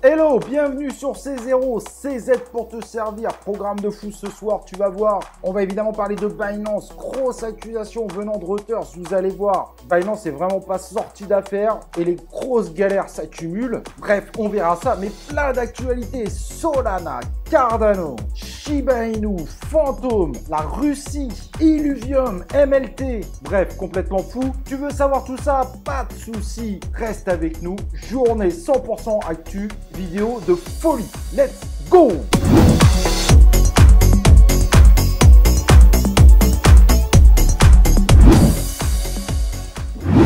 Hello, bienvenue sur C0, CZ pour te servir, programme de fou ce soir, tu vas voir. On va évidemment parler de Binance, grosse accusation venant de Reuters, vous allez voir. Binance est vraiment pas sorti d'affaires et les grosses galères s'accumulent. Bref, on verra ça, mais plein d'actualités, Solana, Cardano, Shiba Inu, Phantom, la Russie, Illuvium, MLT, bref, complètement fou. Tu veux savoir tout ça? Pas de souci, reste avec nous. Journée 100% actu, vidéo de folie. Let's go!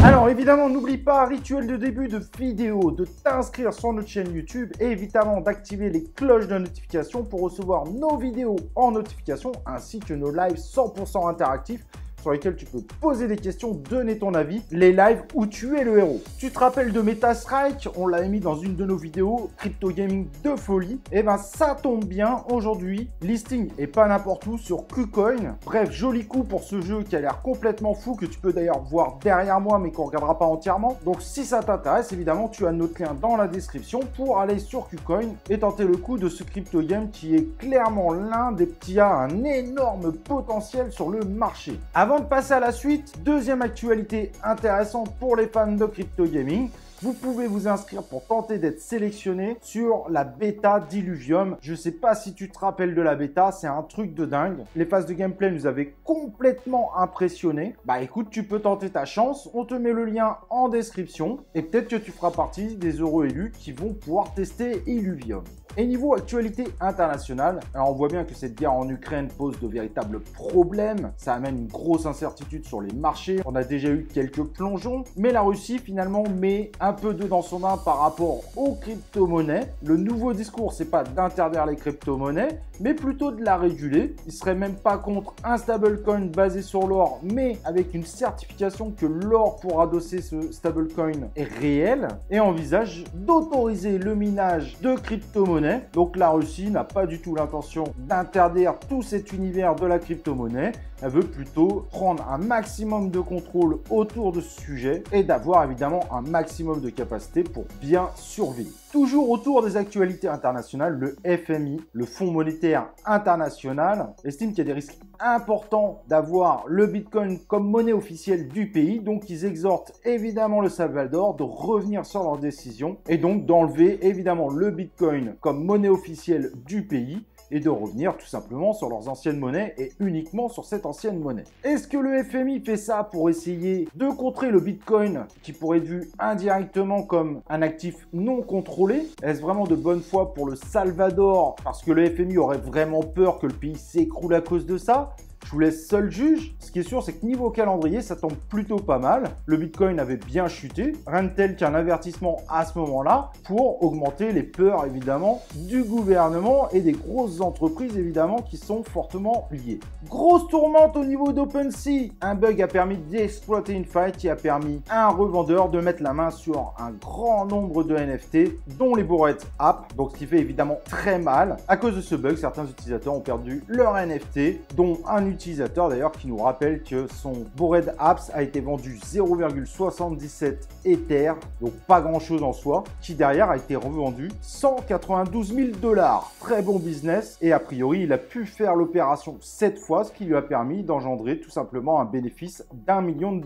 Alors évidemment, n'oublie pas, rituel de début de vidéo, de t'inscrire sur notre chaîne YouTube et évidemment d'activer les cloches de notification pour recevoir nos vidéos en notification ainsi que nos lives 100% interactifs sur lesquels tu peux poser des questions, donner ton avis, les lives où tu es le héros. Tu te rappelles de Metastrike? On l'a mis dans une de nos vidéos, crypto gaming de folie. Et ben ça tombe bien, aujourd'hui, listing et pas n'importe où sur KuCoin. Bref, joli coup pour ce jeu qui a l'air complètement fou, que tu peux d'ailleurs voir derrière moi mais qu'on ne regardera pas entièrement. Donc si ça t'intéresse, évidemment, tu as notre lien dans la description pour aller sur KuCoin et tenter le coup de ce crypto game qui est clairement l'un des qui a un énorme potentiel sur le marché. Avant de passer à la suite, deuxième actualité intéressante pour les fans de crypto gaming. Vous pouvez vous inscrire pour tenter d'être sélectionné sur la bêta d'Illuvium. Je ne sais pas si tu te rappelles de la bêta, c'est un truc de dingue. Les phases de gameplay nous avaient complètement impressionnés. Bah écoute, tu peux tenter ta chance. On te met le lien en description et peut-être que tu feras partie des heureux élus qui vont pouvoir tester Illuvium. Et niveau actualité internationale, alors on voit bien que cette guerre en Ukraine pose de véritables problèmes. Ça amène une grosse incertitude sur les marchés. On a déjà eu quelques plongeons, mais la Russie finalement met un peu d'eau dans son bain par rapport aux crypto-monnaies. Le nouveau discours, c'est pas d'interdire les crypto-monnaies, mais plutôt de la réguler. Il serait même pas contre un stablecoin basé sur l'or, mais avec une certification que l'or pour adosser ce stablecoin est réel, et envisage d'autoriser le minage de crypto-monnaies. Donc la Russie n'a pas du tout l'intention d'interdire tout cet univers de la crypto-monnaie. Elle veut plutôt prendre un maximum de contrôle autour de ce sujet et d'avoir évidemment un maximum de capacité pour bien survivre. Toujours autour des actualités internationales, le FMI, le Fonds monétaire international, estime qu'il y a des risques importants d'avoir le Bitcoin comme monnaie officielle du pays. Donc ils exhortent évidemment le Salvador de revenir sur leur décision et donc d'enlever évidemment le Bitcoin comme monnaie officielle du pays et de revenir tout simplement sur leurs anciennes monnaies et uniquement sur cette ancienne monnaie. Est-ce que le FMI fait ça pour essayer de contrer le Bitcoin qui pourrait être vu indirectement comme un actif non contrôlé? Est-ce vraiment de bonne foi pour le Salvador parce que le FMI aurait vraiment peur que le pays s'écroule à cause de ça? Je vous laisse seul juge. Ce qui est sûr, c'est que niveau calendrier, ça tombe plutôt pas mal. Le Bitcoin avait bien chuté. Rien de tel qu'un avertissement à ce moment-là pour augmenter les peurs, évidemment, du gouvernement et des grosses entreprises, évidemment, qui sont fortement liées. Grosse tourmente au niveau d'OpenSea. Un bug a permis d'exploiter une faille qui a permis à un revendeur de mettre la main sur un grand nombre de NFT, dont les Bored Apps. Donc, ce qui fait évidemment très mal. À cause de ce bug, certains utilisateurs ont perdu leur NFT, dont un utilisateur d'ailleurs qui nous rappelle que son Bored Apps a été vendu 0,77 Ether, donc pas grand chose en soi, qui derrière a été revendu 192 000 $. Très bon business et a priori il a pu faire l'opération 7 fois, ce qui lui a permis d'engendrer tout simplement un bénéfice d'1 million $.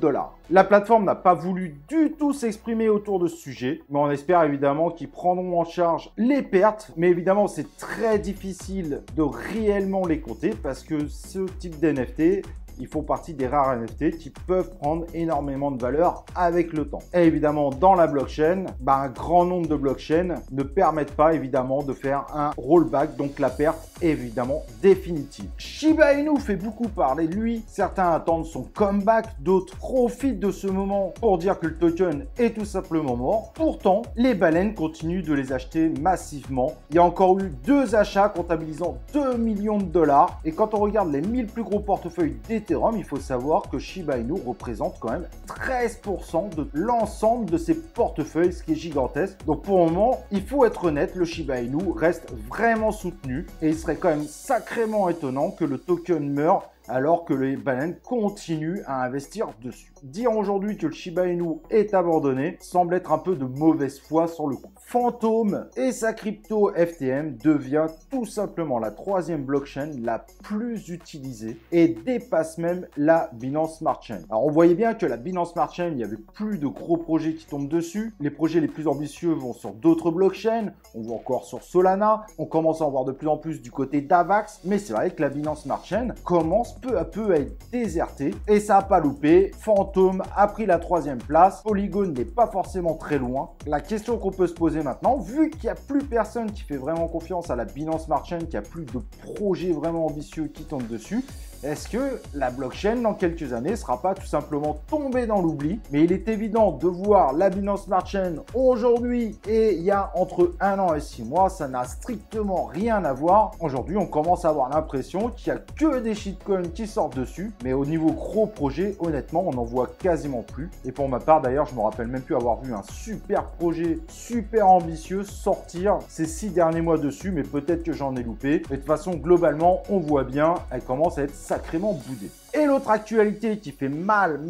La plateforme n'a pas voulu du tout s'exprimer autour de ce sujet, mais on espère évidemment qu'ils prendront en charge les pertes, mais évidemment c'est très difficile de réellement les compter parce que ce type d'NFT, ils font partie des rares NFT qui peuvent prendre énormément de valeur avec le temps. Et évidemment, dans la blockchain, un grand nombre de blockchains ne permettent pas évidemment de faire un rollback, donc la perte est évidemment définitive. Shiba Inu fait beaucoup parler de lui. Certains attendent son comeback, d'autres profitent de ce moment pour dire que le token est tout simplement mort. Pourtant, les baleines continuent de les acheter massivement. Il y a encore eu 2 achats comptabilisant 2 millions $. Et quand on regarde les 1000 plus gros portefeuilles d'Ethereum, il faut savoir que Shiba Inu représente quand même 13% de l'ensemble de ses portefeuilles, ce qui est gigantesque. Donc pour le moment, il faut être honnête, le Shiba Inu reste vraiment soutenu et il serait quand même sacrément étonnant que le token meure alors que les baleines continuent à investir dessus. Dire aujourd'hui que le Shiba Inu est abandonné semble être un peu de mauvaise foi sur le coup. Phantom et sa crypto FTM devient tout simplement la troisième blockchain la plus utilisée et dépasse même la Binance Smart Chain. Alors on voyait bien que la Binance Smart Chain, il y avait plus de gros projets qui tombent dessus. Les projets les plus ambitieux vont sur d'autres blockchains. On voit encore sur Solana. On commence à en voir de plus en plus du côté d'Avax. Mais c'est vrai que la Binance Smart Chain commence peu à peu à être désertée. Et ça n'a pas loupé. Phantom a pris la troisième place. Polygon n'est pas forcément très loin. La question qu'on peut se poser maintenant, vu qu'il n'y a plus personne qui fait vraiment confiance à la Binance Smart Chain, qu'il n'y a plus de projets vraiment ambitieux qui tombent dessus, est-ce que la blockchain, dans quelques années, ne sera pas tout simplement tombée dans l'oubli? Mais il est évident de voir la Binance Smart Chain aujourd'hui et il y a entre 1 an et 6 mois, ça n'a strictement rien à voir. Aujourd'hui, on commence à avoir l'impression qu'il n'y a que des shitcoins qui sortent dessus. Mais au niveau gros projet, honnêtement, on n'en voit quasiment plus. Et pour ma part, d'ailleurs, je me rappelle même plus avoir vu un super projet, super ambitieux sortir ces 6 derniers mois dessus. Mais peut-être que j'en ai loupé. Mais de toute façon, globalement, on voit bien, elle commence à être sacrément boudée. Et l'autre actualité qui fait mal,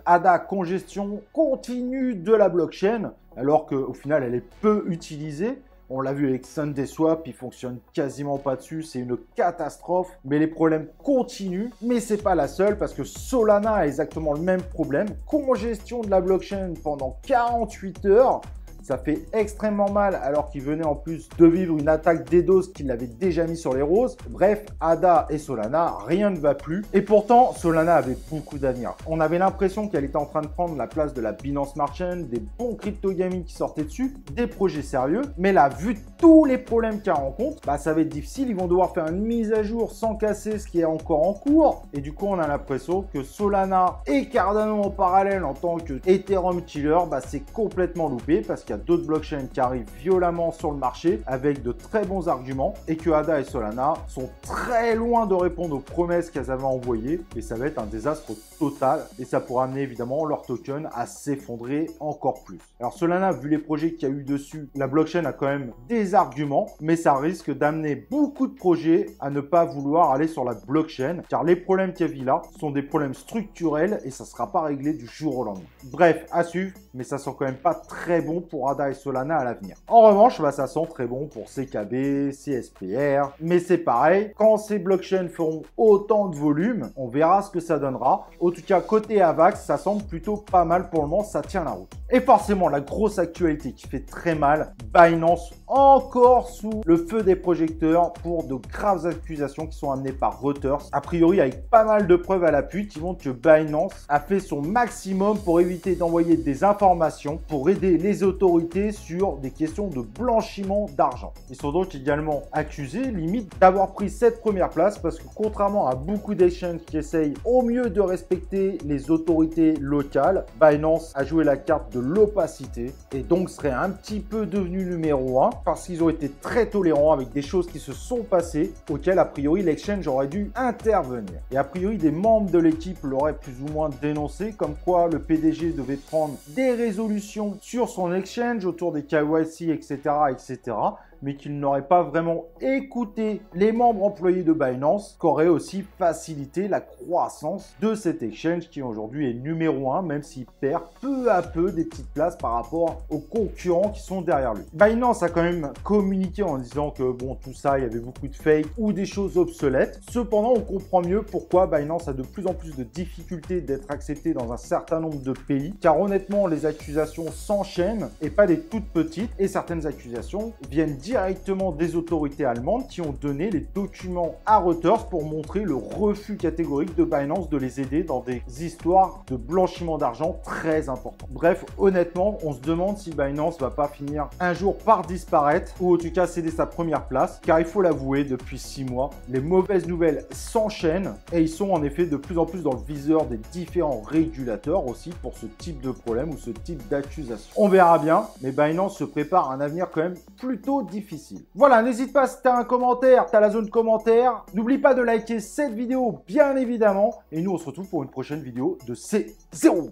ADA congestion continue de la blockchain, alors qu'au final, elle est peu utilisée. On l'a vu avec SundaeSwap, il fonctionne quasiment pas dessus, c'est une catastrophe. Mais les problèmes continuent. Mais c'est pas la seule parce que Solana a exactement le même problème. Congestion de la blockchain pendant 48 heures. Ça fait extrêmement mal alors qu'il venait en plus de vivre une attaque DDoS qu'il avait déjà mis sur les roses. Bref, ADA et Solana, rien ne va plus. Et pourtant, Solana avait beaucoup d'avenir. On avait l'impression qu'elle était en train de prendre la place de la Binance Smart Chain, des bons crypto gaming qui sortaient dessus, des projets sérieux. Mais là, vu tous les problèmes qu'elle rencontre, ça va être difficile. Ils vont devoir faire une mise à jour sans casser ce qui est encore en cours. Et du coup, on a l'impression que Solana et Cardano en parallèle en tant que Ethereum killer, c'est complètement loupé parce qu'il y a d'autres blockchains qui arrivent violemment sur le marché avec de très bons arguments et que ADA et Solana sont très loin de répondre aux promesses qu'elles avaient envoyées et ça va être un désastre total et ça pourra amener évidemment leur token à s'effondrer encore plus. Alors Solana, vu les projets qu'il y a eu dessus, la blockchain a quand même des arguments, mais ça risque d'amener beaucoup de projets à ne pas vouloir aller sur la blockchain car les problèmes qu'il y a là sont des problèmes structurels et ça ne sera pas réglé du jour au lendemain. Bref, à suivre, mais ça sent quand même pas très bon pour ADA et Solana à l'avenir. En revanche, ça sent très bon pour CKB, CSPR, mais c'est pareil, quand ces blockchains feront autant de volume, on verra ce que ça donnera. En tout cas, côté AVAX, ça semble plutôt pas mal pour le moment, ça tient la route. Et forcément, la grosse actualité qui fait très mal, Binance encore sous le feu des projecteurs pour de graves accusations qui sont amenées par Reuters. A priori, avec pas mal de preuves à l'appui qui montrent que Binance a fait son maximum pour éviter d'envoyer des informations pour aider les autorités sur des questions de blanchiment d'argent. Ils sont donc également accusés, limite, d'avoir pris cette première place parce que contrairement à beaucoup d'exchanges qui essayent au mieux de respecter les autorités locales, Binance a joué la carte de l'opacité et donc serait un petit peu devenu numéro 1 parce qu'ils ont été très tolérants avec des choses qui se sont passées auxquelles a priori l'exchange aurait dû intervenir. Et a priori des membres de l'équipe l'auraient plus ou moins dénoncé comme quoi le PDG devait prendre des résolutions sur son exchange autour des KYC, etc., mais qu'il n'aurait pas vraiment écouté les membres employés de Binance, qu'aurait aussi facilité la croissance de cet exchange qui aujourd'hui est numéro 1, même s'il perd peu à peu des petites places par rapport aux concurrents qui sont derrière lui. Binance a quand même communiqué en disant que bon, tout ça, il y avait beaucoup de fake ou des choses obsolètes. Cependant, on comprend mieux pourquoi Binance a de plus en plus de difficultés d'être accepté dans un certain nombre de pays, car honnêtement, les accusations s'enchaînent et pas des toutes petites, et certaines accusations viennent directement des autorités allemandes qui ont donné les documents à Reuters pour montrer le refus catégorique de Binance de les aider dans des histoires de blanchiment d'argent très importantes. Bref, honnêtement, on se demande si Binance va pas finir un jour par disparaître ou en tout cas céder sa première place, car il faut l'avouer, depuis 6 mois, les mauvaises nouvelles s'enchaînent et ils sont en effet de plus en plus dans le viseur des différents régulateurs aussi pour ce type de problème ou ce type d'accusation. On verra bien, mais Binance se prépare à un avenir quand même plutôt difficile. Voilà, n'hésite pas si tu as un commentaire, tu as la zone commentaire. N'oublie pas de liker cette vidéo, bien évidemment. Et nous, on se retrouve pour une prochaine vidéo de C0.